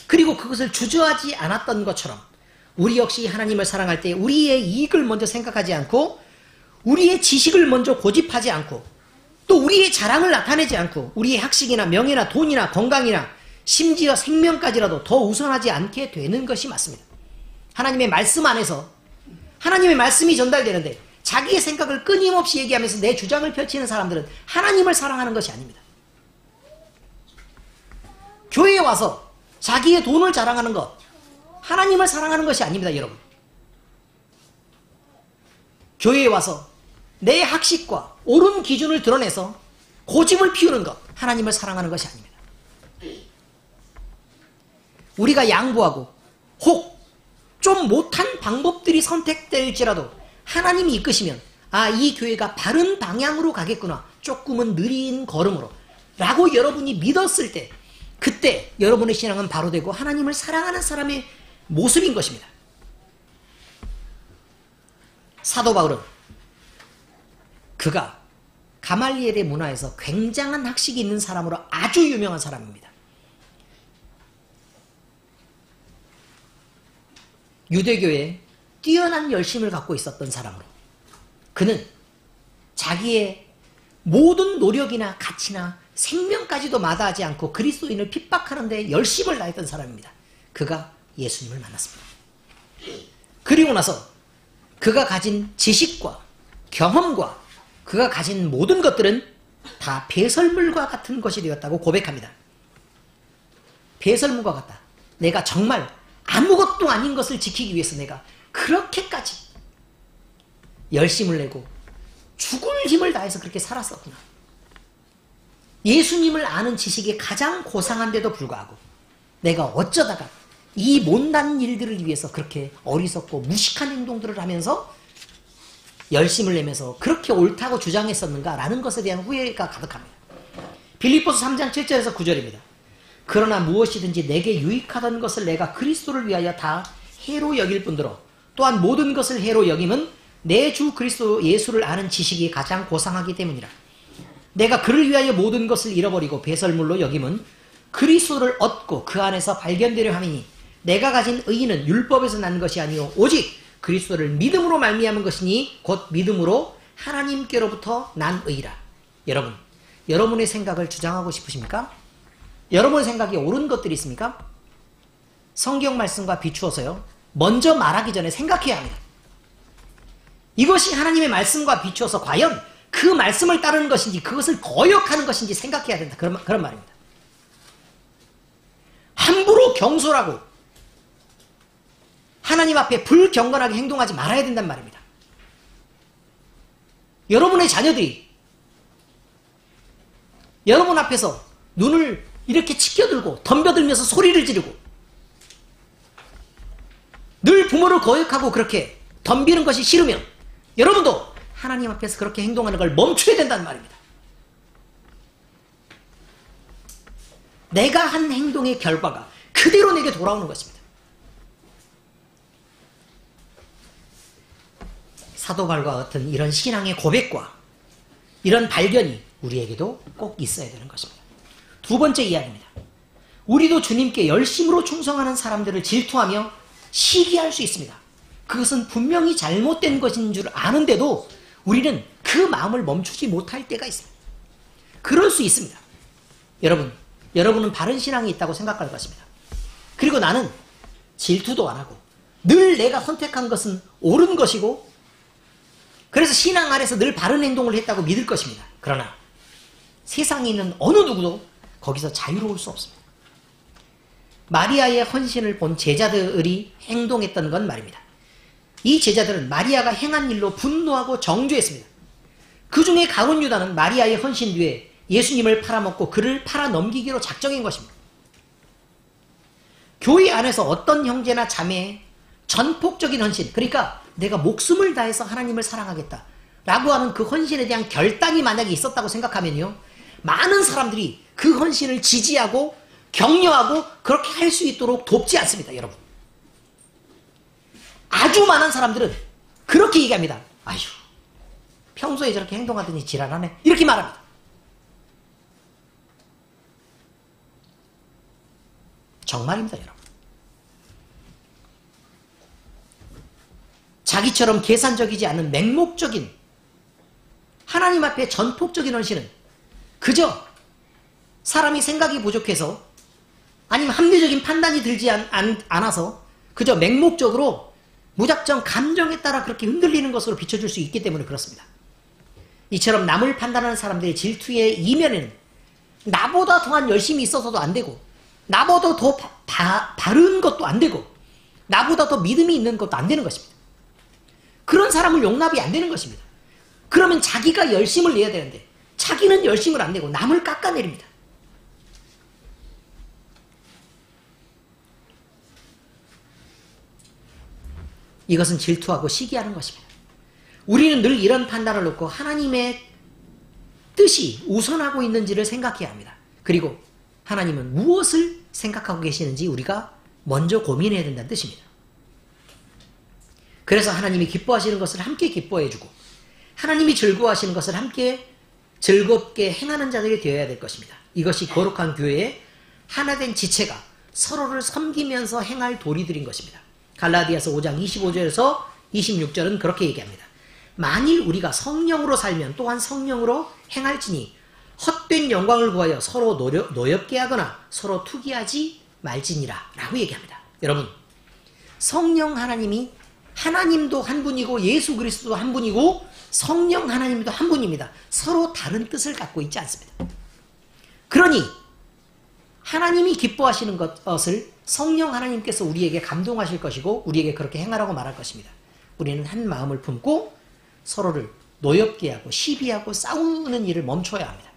그리고 그것을 주저하지 않았던 것처럼 우리 역시 하나님을 사랑할 때 우리의 이익을 먼저 생각하지 않고 우리의 지식을 먼저 고집하지 않고 또 우리의 자랑을 나타내지 않고 우리의 학식이나 명예나 돈이나 건강이나 심지어 생명까지라도 더 우선하지 않게 되는 것이 맞습니다. 하나님의 말씀 안에서 하나님의 말씀이 전달되는데 자기의 생각을 끊임없이 얘기하면서 내 주장을 펼치는 사람들은 하나님을 사랑하는 것이 아닙니다. 교회에 와서 자기의 돈을 자랑하는 것, 하나님을 사랑하는 것이 아닙니다, 여러분. 교회에 와서 내 학식과 옳은 기준을 드러내서 고집을 피우는 것, 하나님을 사랑하는 것이 아닙니다. 우리가 양보하고 혹 좀 못한 방법들이 선택될지라도 하나님이 이끄시면 아, 이 교회가 바른 방향으로 가겠구나, 조금은 느린 걸음으로 라고 여러분이 믿었을 때 그때 여러분의 신앙은 바로 되고 하나님을 사랑하는 사람의 모습인 것입니다. 사도 바울은 그가 가말리엘의 문화에서 굉장한 학식이 있는 사람으로 아주 유명한 사람입니다. 유대교에 뛰어난 열심을 갖고 있었던 사람으로 그는 자기의 모든 노력이나 가치나 생명까지도 마다하지 않고 그리스도인을 핍박하는 데 열심을 다했던 사람입니다. 그가 예수님을 만났습니다. 그리고 나서 그가 가진 지식과 경험과 그가 가진 모든 것들은 다 배설물과 같은 것이 되었다고 고백합니다. 배설물과 같다. 내가 정말 아무것도 아닌 것을 지키기 위해서 내가 그렇게까지 열심을 내고 죽을 힘을 다해서 그렇게 살았었구나. 예수님을 아는 지식이 가장 고상한데도 불구하고 내가 어쩌다가 이 못난 일들을 위해서 그렇게 어리석고 무식한 행동들을 하면서 열심을 내면서 그렇게 옳다고 주장했었는가라는 것에 대한 후회가 가득합니다. 빌립보서 3장 7절에서 9절입니다. 그러나 무엇이든지 내게 유익하던 것을 내가 그리스도를 위하여 다 해로 여길 뿐더러 또한 모든 것을 해로 여김은 내 주 그리스도 예수를 아는 지식이 가장 고상하기 때문이라. 내가 그를 위하여 모든 것을 잃어버리고 배설물로 여김은 그리스도를 얻고 그 안에서 발견되려 함이니 내가 가진 의의는 율법에서 난 것이 아니요 오직 그리스도를 믿음으로 말미암은 것이니 곧 믿음으로 하나님께로부터 난 의라. 여러분, 여러분의 생각을 주장하고 싶으십니까? 여러분의 생각이 옳은 것들이 있습니까? 성경 말씀과 비추어서요, 먼저 말하기 전에 생각해야 합니다. 이것이 하나님의 말씀과 비추어서 과연 그 말씀을 따르는 것인지 그것을 거역하는 것인지 생각해야 된다. 그런 말입니다. 함부로 경솔하고 하나님 앞에 불경건하게 행동하지 말아야 된단 말입니다. 여러분의 자녀들이 여러분 앞에서 눈을 이렇게 치켜들고 덤벼들면서 소리를 지르고 늘 부모를 거역하고 그렇게 덤비는 것이 싫으면 여러분도 하나님 앞에서 그렇게 행동하는 걸 멈춰야 된다는 말입니다. 내가 한 행동의 결과가 그대로 내게 돌아오는 것입니다. 사도 바울과 같은 이런 신앙의 고백과 이런 발견이 우리에게도 꼭 있어야 되는 것입니다. 두 번째 이야기입니다. 우리도 주님께 열심으로 충성하는 사람들을 질투하며 시기할 수 있습니다. 그것은 분명히 잘못된 것인 줄 아는데도 우리는 그 마음을 멈추지 못할 때가 있습니다. 그럴 수 있습니다. 여러분은 바른 신앙이 있다고 생각할 것입니다. 그리고 나는 질투도 안 하고 늘 내가 선택한 것은 옳은 것이고 그래서 신앙 아래서 늘 바른 행동을 했다고 믿을 것입니다. 그러나 세상에 있는 어느 누구도 거기서 자유로울 수 없습니다. 마리아의 헌신을 본 제자들이 행동했던 건 말입니다. 이 제자들은 마리아가 행한 일로 분노하고 정죄했습니다. 그 중에 가룟 유다는 마리아의 헌신 뒤에 예수님을 팔아먹고 그를 팔아넘기기로 작정한 것입니다. 교회 안에서 어떤 형제나 자매의 전폭적인 헌신, 그러니까 내가 목숨을 다해서 하나님을 사랑하겠다 라고 하는 그 헌신에 대한 결단이 만약에 있었다고 생각하면요, 많은 사람들이 그 헌신을 지지하고 격려하고 그렇게 할 수 있도록 돕지 않습니다. 여러분, 아주 많은 사람들은 그렇게 얘기합니다. 아휴, 평소에 저렇게 행동하더니 지랄하네, 이렇게 말합니다. 정말입니다. 여러분, 자기처럼 계산적이지 않은 맹목적인 하나님 앞에 전폭적인 헌신은 그저 사람이 생각이 부족해서 아니면 합리적인 판단이 들지 않아서 그저 맹목적으로 무작정 감정에 따라 그렇게 흔들리는 것으로 비춰줄 수 있기 때문에 그렇습니다. 이처럼 남을 판단하는 사람들의 질투의 이면에는 나보다 더한 열심이 있어서도 안 되고, 나보다 더 바른 것도 안 되고, 나보다 더 믿음이 있는 것도 안 되는 것입니다. 그런 사람을 용납이 안 되는 것입니다. 그러면 자기가 열심을 내야 되는데 자기는 열심을 안 내고 남을 깎아내립니다. 이것은 질투하고 시기하는 것입니다. 우리는 늘 이런 판단을 놓고 하나님의 뜻이 우선하고 있는지를 생각해야 합니다. 그리고 하나님은 무엇을 생각하고 계시는지 우리가 먼저 고민해야 된다는 뜻입니다. 그래서 하나님이 기뻐하시는 것을 함께 기뻐해주고 하나님이 즐거워하시는 것을 함께 즐겁게 행하는 자들이 되어야 될 것입니다. 이것이 거룩한 교회의 하나된 지체가 서로를 섬기면서 행할 도리들인 것입니다. 갈라디아서 5장 25절에서 26절은 그렇게 얘기합니다. 만일 우리가 성령으로 살면 또한 성령으로 행할지니 헛된 영광을 구하여 서로 노엽게 하거나 서로 투기하지 말지니라 라고 얘기합니다. 여러분, 성령 하나님도 한 분이고 예수 그리스도도 한 분이고 성령 하나님도 한 분입니다. 서로 다른 뜻을 갖고 있지 않습니다. 그러니 하나님이 기뻐하시는 것을 성령 하나님께서 우리에게 감동하실 것이고 우리에게 그렇게 행하라고 말할 것입니다. 우리는 한 마음을 품고 서로를 노엽게 하고 시비하고 싸우는 일을 멈춰야 합니다.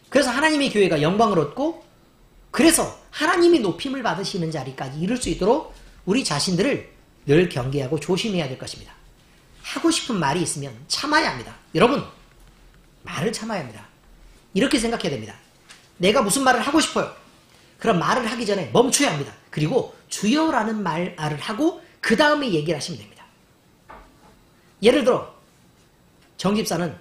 그래서 하나님의 교회가 영광을 얻고 그래서 하나님이 높임을 받으시는 자리까지 이룰 수 있도록 우리 자신들을 늘 경계하고 조심해야 될 것입니다. 하고 싶은 말이 있으면 참아야 합니다. 여러분, 말을 참아야 합니다. 이렇게 생각해야 됩니다. 내가 무슨 말을 하고 싶어요. 그럼 말을 하기 전에 멈춰야 합니다. 그리고 주여라는 말을 하고 그 다음에 얘기를 하시면 됩니다. 예를 들어 정 집사는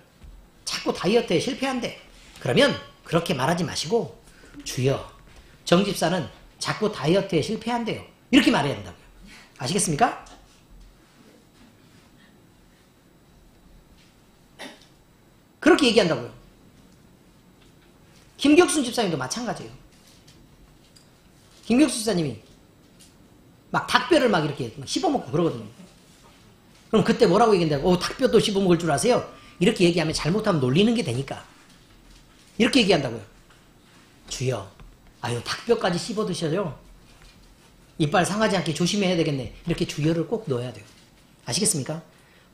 자꾸 다이어트에 실패한대. 그러면 그렇게 말하지 마시고 주여, 정 집사는 자꾸 다이어트에 실패한대요. 이렇게 말해야 된다고요. 아시겠습니까? 그렇게 얘기한다고요. 김격순 집사님도 마찬가지예요. 김격순 집사님이 막 닭뼈를 막 이렇게 씹어먹고 그러거든요. 그럼 그때 뭐라고 얘기한다고? 닭뼈도 씹어먹을 줄 아세요? 이렇게 얘기하면 잘못하면 놀리는 게 되니까 이렇게 얘기한다고요. 주여, 아유 닭뼈까지 씹어 드셔요. 이빨 상하지 않게 조심해야 되겠네. 이렇게 주여를 꼭 넣어야 돼요. 아시겠습니까?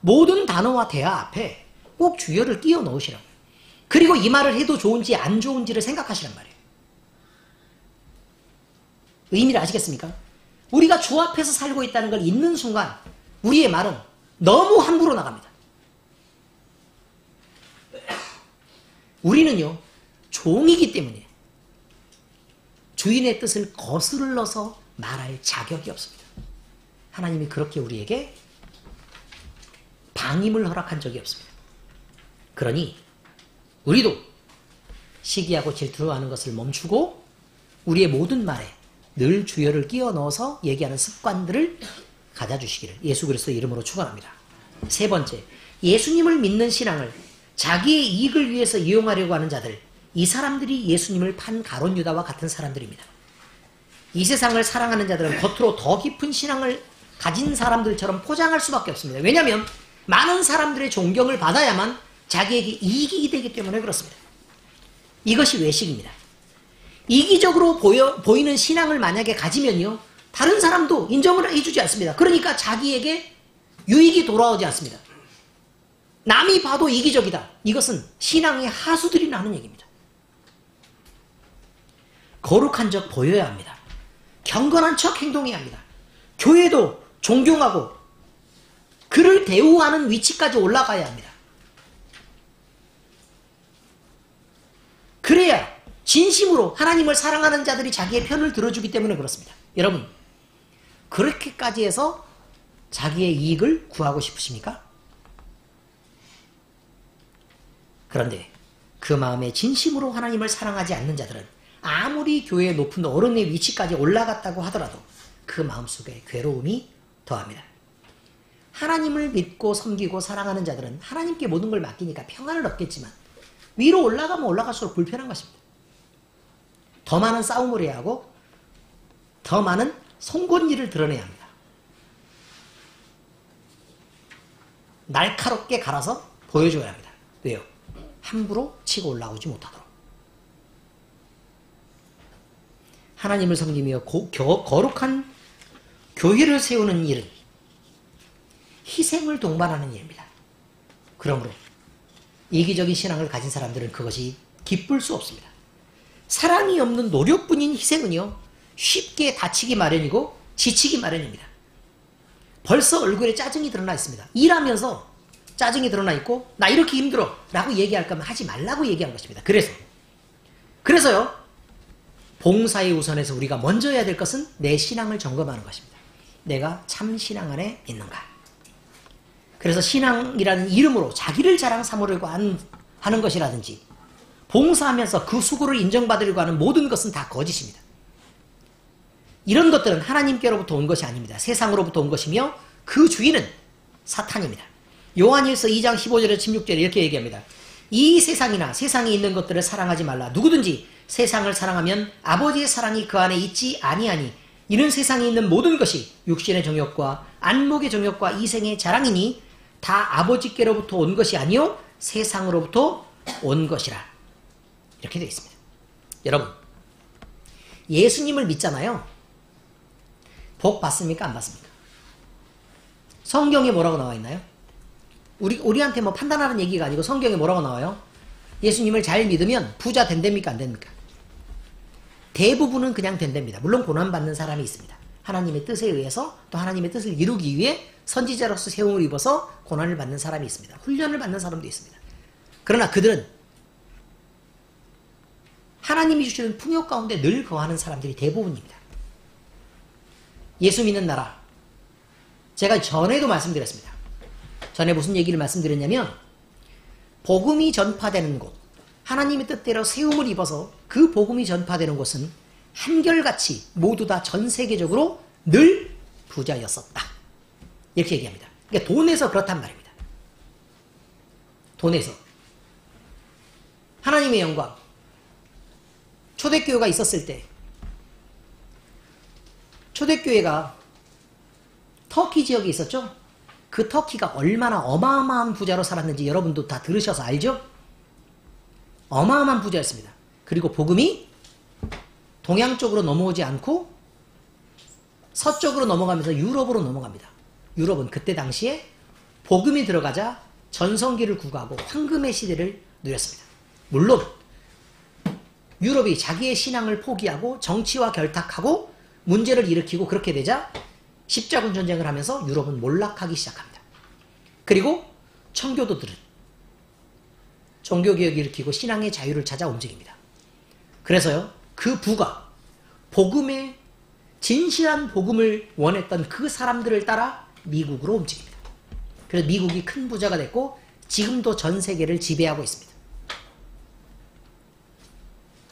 모든 단어와 대화 앞에 꼭 주여를 끼워 넣으시라고요. 그리고 이 말을 해도 좋은지 안 좋은지를 생각하시란 말이에요. 의미를 아시겠습니까? 우리가 주 앞에서 살고 있다는 걸 잊는 순간 우리의 말은 너무 함부로 나갑니다. 우리는요, 종이기 때문에 주인의 뜻을 거슬러서 말할 자격이 없습니다. 하나님이 그렇게 우리에게 방임을 허락한 적이 없습니다. 그러니 우리도 시기하고 질투하는 것을 멈추고 우리의 모든 말에 늘 주여를 끼워 넣어서 얘기하는 습관들을 가져주시기를 예수 그리스도의 이름으로 축원합니다. 세 번째, 예수님을 믿는 신앙을 자기의 이익을 위해서 이용하려고 하는 자들, 이 사람들이 예수님을 판 가룟 유다와 같은 사람들입니다. 이 세상을 사랑하는 자들은 겉으로 더 깊은 신앙을 가진 사람들처럼 포장할 수밖에 없습니다. 왜냐하면 많은 사람들의 존경을 받아야만 자기에게 이익이 되기 때문에 그렇습니다. 이것이 외식입니다. 이기적으로 보이는 신앙을 만약에 가지면요, 다른 사람도 인정을 해주지 않습니다. 그러니까 자기에게 유익이 돌아오지 않습니다. 남이 봐도 이기적이다. 이것은 신앙의 하수들이 나는 얘기입니다. 거룩한 적 보여야 합니다. 경건한 척 행동해야 합니다. 교회도 존경하고 그를 대우하는 위치까지 올라가야 합니다. 그래야 진심으로 하나님을 사랑하는 자들이 자기의 편을 들어주기 때문에 그렇습니다. 여러분, 그렇게까지 해서 자기의 이익을 구하고 싶으십니까? 그런데 그 마음에 진심으로 하나님을 사랑하지 않는 자들은 아무리 교회의 높은 어른의 위치까지 올라갔다고 하더라도 그 마음속에 괴로움이 더합니다. 하나님을 믿고 섬기고 사랑하는 자들은 하나님께 모든 걸 맡기니까 평안을 얻겠지만 위로 올라가면 올라갈수록 불편한 것입니다. 더 많은 싸움을 해야 하고 더 많은 송곳니를 드러내야 합니다. 날카롭게 갈아서 보여줘야 합니다. 왜요? 함부로 치고 올라오지 못하도록. 하나님을 섬기며 거룩한 교회를 세우는 일은 희생을 동반하는 일입니다. 그러므로 이기적인 신앙을 가진 사람들은 그것이 기쁠 수 없습니다. 사랑이 없는 노력뿐인 희생은요, 쉽게 다치기 마련이고 지치기 마련입니다. 벌써 얼굴에 짜증이 드러나 있습니다. 일하면서 짜증이 드러나 있고 나 이렇게 힘들어 라고 얘기할 거면 하지 말라고 얘기한 것입니다. 그래서요, 봉사의 우선에서 우리가 먼저 해야 될 것은 내 신앙을 점검하는 것입니다. 내가 참 신앙 안에 있는가. 그래서 신앙이라는 이름으로 자기를 자랑 삼으려고 하는 것이라든지 봉사하면서 그 수고를 인정받으려고 하는 모든 것은 다 거짓입니다. 이런 것들은 하나님께로부터 온 것이 아닙니다. 세상으로부터 온 것이며 그 주인은 사탄입니다. 요한일서 2장 15절에서 16절에 이렇게 얘기합니다. 이 세상이나 세상에 있는 것들을 사랑하지 말라. 누구든지 세상을 사랑하면 아버지의 사랑이 그 안에 있지 아니하니 이는 세상에 있는 모든 것이 육신의 정욕과 안목의 정욕과 이생의 자랑이니 다 아버지께로부터 온 것이 아니요 세상으로부터 온 것이라. 이렇게 되어 있습니다. 여러분, 예수님을 믿잖아요. 복 받습니까? 안 받습니까? 성경에 뭐라고 나와 있나요? 우리한테 뭐 판단하는 얘기가 아니고 성경에 뭐라고 나와요? 예수님을 잘 믿으면 부자 된답니까? 안 됩니까? 대부분은 그냥 된답니다. 물론 고난받는 사람이 있습니다. 하나님의 뜻에 의해서 또 하나님의 뜻을 이루기 위해 선지자로서 세움을 입어서 고난을 받는 사람이 있습니다. 훈련을 받는 사람도 있습니다. 그러나 그들은 하나님이 주시는 풍요 가운데 늘 거하는 사람들이 대부분입니다. 예수 믿는 나라, 제가 전에도 말씀드렸습니다. 전에 무슨 얘기를 말씀드렸냐면 복음이 전파되는 곳, 하나님의 뜻대로 세움을 입어서 그 복음이 전파되는 곳은 한결같이 모두 다 전 세계적으로 늘 부자였었다. 이렇게 얘기합니다. 그러니까 돈에서 그렇단 말입니다. 돈에서. 하나님의 영광. 초대교회가 있었을 때 초대교회가 터키 지역에 있었죠? 그 터키가 얼마나 어마어마한 부자로 살았는지 여러분도 다 들으셔서 알죠? 어마어마한 부자였습니다. 그리고 복음이 동양 쪽으로 넘어오지 않고 서쪽으로 넘어가면서 유럽으로 넘어갑니다. 유럽은 그때 당시에 복음이 들어가자 전성기를 구가하고 황금의 시대를 누렸습니다. 물론 유럽이 자기의 신앙을 포기하고 정치와 결탁하고 문제를 일으키고 그렇게 되자 십자군 전쟁을 하면서 유럽은 몰락하기 시작합니다. 그리고 청교도들은 종교개혁을 일으키고 신앙의 자유를 찾아 움직입니다. 그래서요, 그 부가 복음의 진실한 복음을 원했던 그 사람들을 따라 미국으로 움직입니다. 그래서 미국이 큰 부자가 됐고 지금도 전 세계를 지배하고 있습니다.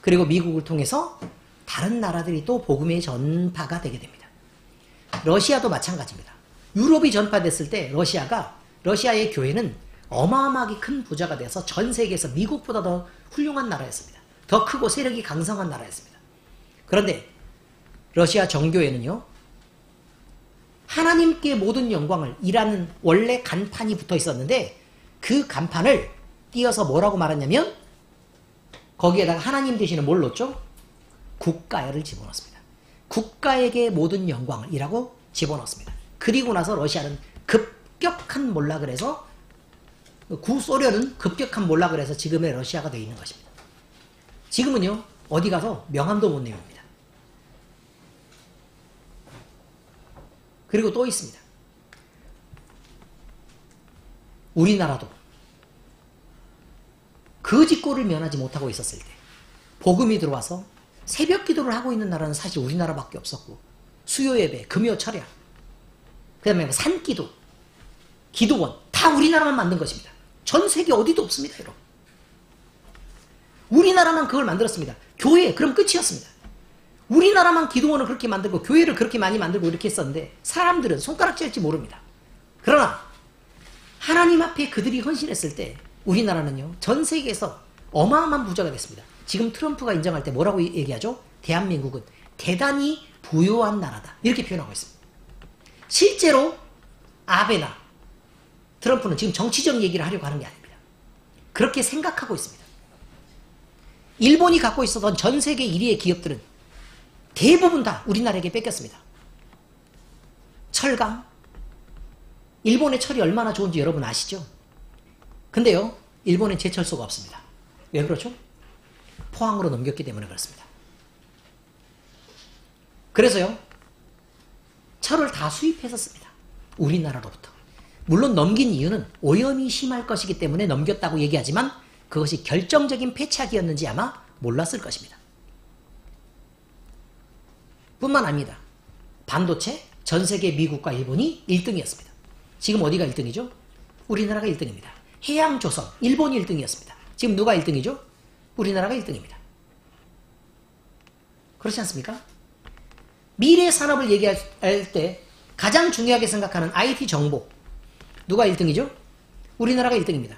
그리고 미국을 통해서 다른 나라들이 또 복음의 전파가 되게 됩니다. 러시아도 마찬가지입니다. 유럽이 전파됐을 때 러시아의 교회는 어마어마하게 큰 부자가 돼서 전 세계에서 미국보다 더 훌륭한 나라였습니다. 더 크고 세력이 강성한 나라였습니다. 그런데 러시아 정교회는요, 하나님께 모든 영광을 이라는 원래 간판이 붙어 있었는데 그 간판을 띄어서 뭐라고 말하냐면 거기에다가 하나님 대신에 뭘 넣었죠? 국가를 집어넣었습니다. 국가에게 모든 영광을 이라고 집어넣었습니다. 그리고 나서 러시아는 급격한 몰락을 해서 구소련은 급격한 몰락을 해서 지금의 러시아가 되어 있는 것입니다. 지금은요, 어디 가서 명함도 못 내밉니다. 그리고 또 있습니다. 우리나라도 거짓골을 면하지 못하고 있었을 때 복음이 들어와서 새벽 기도를 하고 있는 나라는 사실 우리나라밖에 없었고 수요예배, 금요철야, 그 다음에 산기도, 기도원 다 우리나라만 만든 것입니다. 전 세계 어디도 없습니다. 여러분. 우리나라만 그걸 만들었습니다. 교회 그럼 끝이었습니다. 우리나라만 기도원을 그렇게 만들고 교회를 그렇게 많이 만들고 이렇게 했었는데 사람들은 손가락질할지 모릅니다. 그러나 하나님 앞에 그들이 헌신했을 때 우리나라는요, 전 세계에서 어마어마한 부자가 됐습니다. 지금 트럼프가 인정할 때 뭐라고 얘기하죠? 대한민국은 대단히 부유한 나라다. 이렇게 표현하고 있습니다. 실제로 아베나 트럼프는 지금 정치적 얘기를 하려고 하는 게 아닙니다. 그렇게 생각하고 있습니다. 일본이 갖고 있었던 전 세계 1위의 기업들은 대부분 다 우리나라에게 뺏겼습니다. 철강, 일본의 철이 얼마나 좋은지 여러분 아시죠? 근데요, 일본엔 제철소가 없습니다. 왜 그렇죠? 포항으로 넘겼기 때문에 그렇습니다. 그래서요, 철을 다 수입해서 씁니다. 우리나라로부터. 물론 넘긴 이유는 오염이 심할 것이기 때문에 넘겼다고 얘기하지만 그것이 결정적인 패착이었는지 아마 몰랐을 것입니다. 뿐만 아닙니다. 반도체 전 세계 미국과 일본이 1등이었습니다. 지금 어디가 1등이죠? 우리나라가 1등입니다. 해양조선 일본이 1등이었습니다. 지금 누가 1등이죠? 우리나라가 1등입니다. 그렇지 않습니까? 미래 산업을 얘기할 때 가장 중요하게 생각하는 IT 정보 누가 1등이죠? 우리나라가 1등입니다.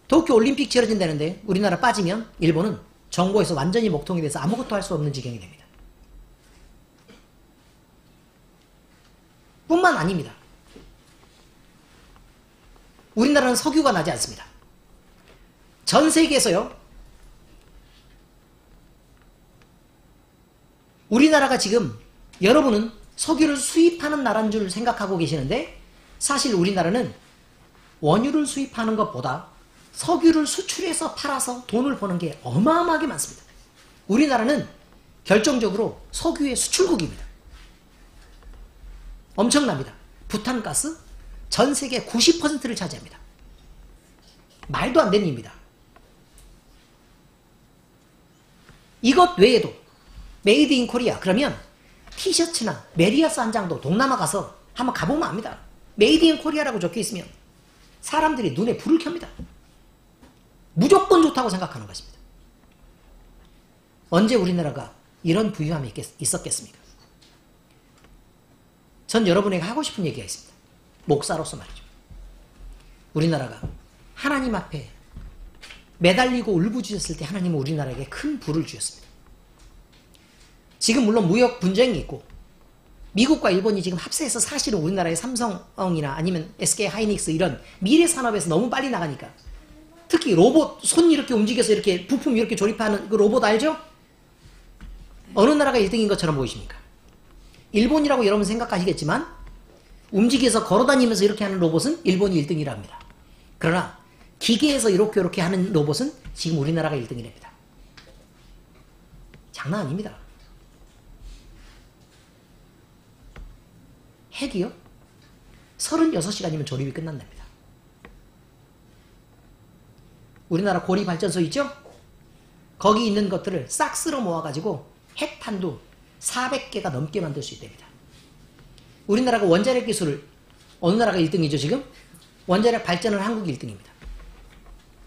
도쿄 올림픽 치러진다는데 우리나라 빠지면 일본은 정보에서 완전히 먹통이 돼서 아무것도 할 수 없는 지경이 됩니다. 뿐만 아닙니다. 우리나라는 석유가 나지 않습니다. 전 세계에서요, 우리나라가 지금 여러분은 석유를 수입하는 나라인 줄 생각하고 계시는데 사실 우리나라는 원유를 수입하는 것보다 석유를 수출해서 팔아서 돈을 버는 게 어마어마하게 많습니다. 우리나라는 결정적으로 석유의 수출국입니다. 엄청납니다. 부탄가스 전 세계 90%를 차지합니다. 말도 안 되는 일입니다. 이것 외에도 메이드 인 코리아 그러면 티셔츠나 메리아스 한 장도 동남아 가서 한번 가보면 압니다. 메이드 인 코리아라고 적혀있으면 사람들이 눈에 불을 켭니다. 무조건 좋다고 생각하는 것입니다. 언제 우리나라가 이런 부유함이 있었겠습니까? 전 여러분에게 하고 싶은 얘기가 있습니다. 목사로서 말이죠. 우리나라가 하나님 앞에 매달리고 울부짖었을 때 하나님은 우리나라에게 큰 부를 주셨습니다. 지금 물론 무역 분쟁이 있고 미국과 일본이 지금 합세해서 사실은 우리나라의 삼성이나 아니면 SK 하이닉스 이런 미래 산업에서 너무 빨리 나가니까 특히 로봇 손 이렇게 움직여서 이렇게 부품 이렇게 조립하는 그 로봇 알죠? 어느 나라가 1등인 것처럼 보이십니까? 일본이라고 여러분 생각하시겠지만 움직여서 걸어다니면서 이렇게 하는 로봇은 일본이 1등이랍니다. 그러나 기계에서 이렇게 하는 로봇은 지금 우리나라가 1등이랍니다. 장난 아닙니다. 핵이요? 36시간이면 조립이 끝난답니다. 우리나라 고리발전소 있죠? 거기 있는 것들을 싹 쓸어 모아가지고 핵탄두 400개가 넘게 만들 수 있답니다. 우리나라가 원자력 기술을, 어느 나라가 1등이죠 지금? 원자력 발전은 한국이 1등입니다.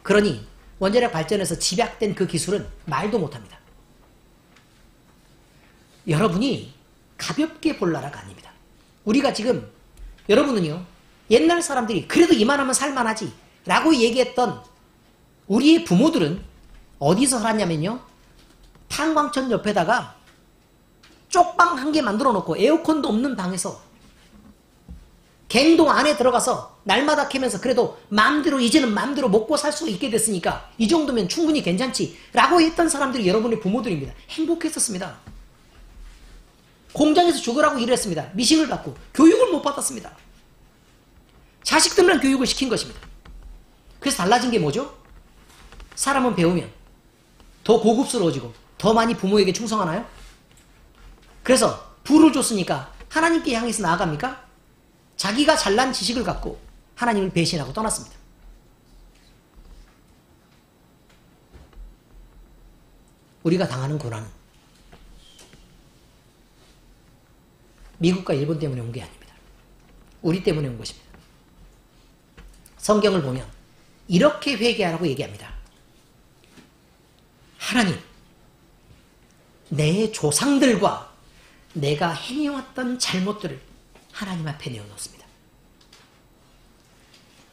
그러니 원자력 발전에서 집약된 그 기술은 말도 못합니다. 여러분이 가볍게 볼 나라가 아닙니다. 우리가 지금, 여러분은요, 옛날 사람들이 그래도 이만하면 살만하지 라고 얘기했던 우리의 부모들은 어디서 살았냐면요, 탄광천 옆에다가 쪽방 한 개 만들어 놓고 에어컨도 없는 방에서 갱동 안에 들어가서 날마다 캐면서 그래도 마음대로, 이제는 마음대로 먹고 살 수 있게 됐으니까 이 정도면 충분히 괜찮지 라고 했던 사람들이 여러분의 부모들입니다. 행복했었습니다. 공장에서 죽으라고 일을 했습니다. 미식을 받고 교육을 못 받았습니다. 자식들만 교육을 시킨 것입니다. 그래서 달라진 게 뭐죠? 사람은 배우면 더 고급스러워지고 더 많이 부모에게 충성하나요? 그래서 부를 줬으니까 하나님께 향해서 나아갑니까? 자기가 잘난 지식을 갖고 하나님을 배신하고 떠났습니다. 우리가 당하는 고난은 미국과 일본 때문에 온 게 아닙니다. 우리 때문에 온 것입니다. 성경을 보면 이렇게 회개하라고 얘기합니다. 하나님, 내 조상들과 내가 행해왔던 잘못들을 하나님 앞에 내어놓습니다.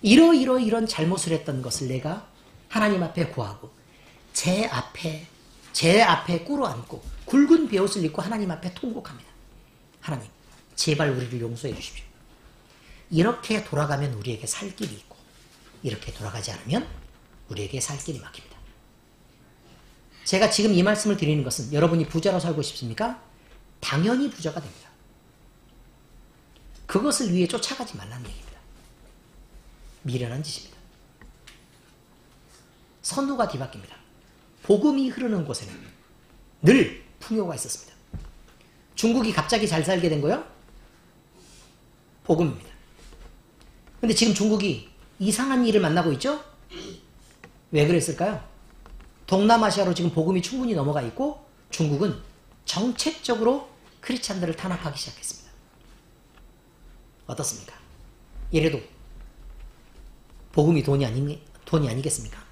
이런 잘못을 했던 것을 내가 하나님 앞에 구하고 제 앞에 꿇어앉고 굵은 베옷을 입고 하나님 앞에 통곡합니다. 하나님, 제발 우리를 용서해 주십시오. 이렇게 돌아가면 우리에게 살 길이 있고 이렇게 돌아가지 않으면 우리에게 살 길이 막힙니다. 제가 지금 이 말씀을 드리는 것은 여러분이 부자로 살고 싶습니까? 당연히 부자가 됩니다. 그것을 위해 쫓아가지 말라는 얘기입니다. 미련한 짓입니다. 선우가 뒤바뀝니다. 복음이 흐르는 곳에는 늘 풍요가 있었습니다. 중국이 갑자기 잘 살게 된 거요? 복음입니다. 근데 지금 중국이 이상한 일을 만나고 있죠? 왜 그랬을까요? 동남아시아로 지금 복음이 충분히 넘어가 있고 중국은 정책적으로 크리스찬들을 탄압하기 시작했습니다. 어떻습니까? 이래도 복음이 돈이 아니겠습니까?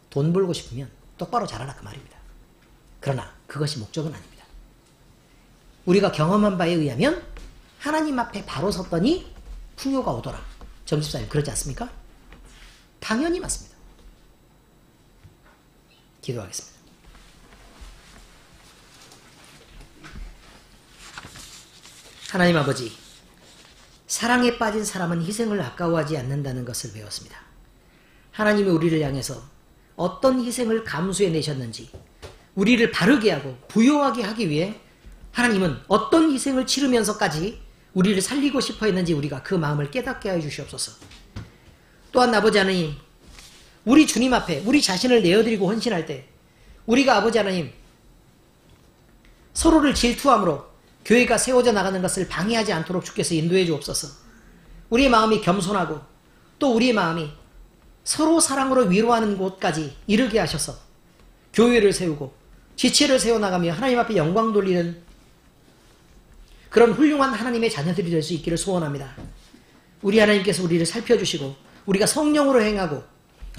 돈 벌고 싶으면 똑바로 잘하라 그 말입니다. 그러나 그것이 목적은 아닙니다. 우리가 경험한 바에 의하면 하나님 앞에 바로 섰더니 풍요가 오더라. 점집사님 그러지 않습니까? 당연히 맞습니다. 기도하겠습니다. 하나님 아버지, 사랑에 빠진 사람은 희생을 아까워하지 않는다는 것을 배웠습니다. 하나님이 우리를 향해서 어떤 희생을 감수해 내셨는지 우리를 바르게 하고 부요하게 하기 위해 하나님은 어떤 희생을 치르면서까지 우리를 살리고 싶어 했는지 우리가 그 마음을 깨닫게 하여 주시옵소서. 또한 아버지 하나님, 우리 주님 앞에 우리 자신을 내어드리고 헌신할 때 우리가 아버지 하나님 서로를 질투함으로 교회가 세워져 나가는 것을 방해하지 않도록 주께서 인도해 주옵소서. 우리의 마음이 겸손하고 또 우리의 마음이 서로 사랑으로 위로하는 곳까지 이르게 하셔서 교회를 세우고 지체를 세워나가며 하나님 앞에 영광 돌리는 그런 훌륭한 하나님의 자녀들이 될 수 있기를 소원합니다. 우리 하나님께서 우리를 살펴주시고 우리가 성령으로 행하고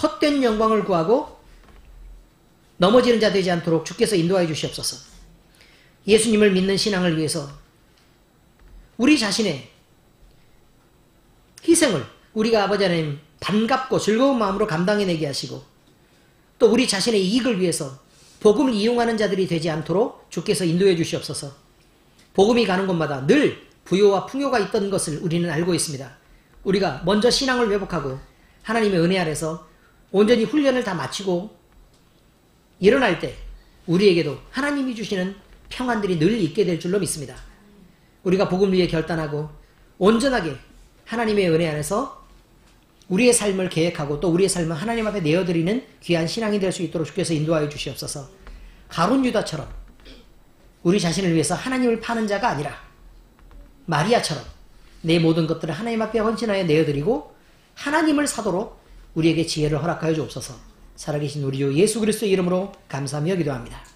헛된 영광을 구하고 넘어지는 자 되지 않도록 주께서 인도하여 주시옵소서. 예수님을 믿는 신앙을 위해서 우리 자신의 희생을 우리가 아버지 하나님 반갑고 즐거운 마음으로 감당해내게 하시고 또 우리 자신의 이익을 위해서 복음을 이용하는 자들이 되지 않도록 주께서 인도해 주시옵소서. 복음이 가는 곳마다 늘 부요와 풍요가 있던 것을 우리는 알고 있습니다. 우리가 먼저 신앙을 회복하고 하나님의 은혜 아래서 온전히 훈련을 다 마치고 일어날 때 우리에게도 하나님이 주시는 평안들이 늘 있게 될 줄로 믿습니다. 우리가 복음을 위해 결단하고 온전하게 하나님의 은혜 안에서 우리의 삶을 계획하고 또 우리의 삶을 하나님 앞에 내어드리는 귀한 신앙이 될 수 있도록 주께서 인도하여 주시옵소서. 가룟 유다처럼 우리 자신을 위해서 하나님을 파는 자가 아니라 마리아처럼 내 모든 것들을 하나님 앞에 헌신하여 내어드리고 하나님을 사도록 우리에게 지혜를 허락하여 주옵소서. 살아계신 우리 주 예수 그리스도의 이름으로 감사하며 기도합니다.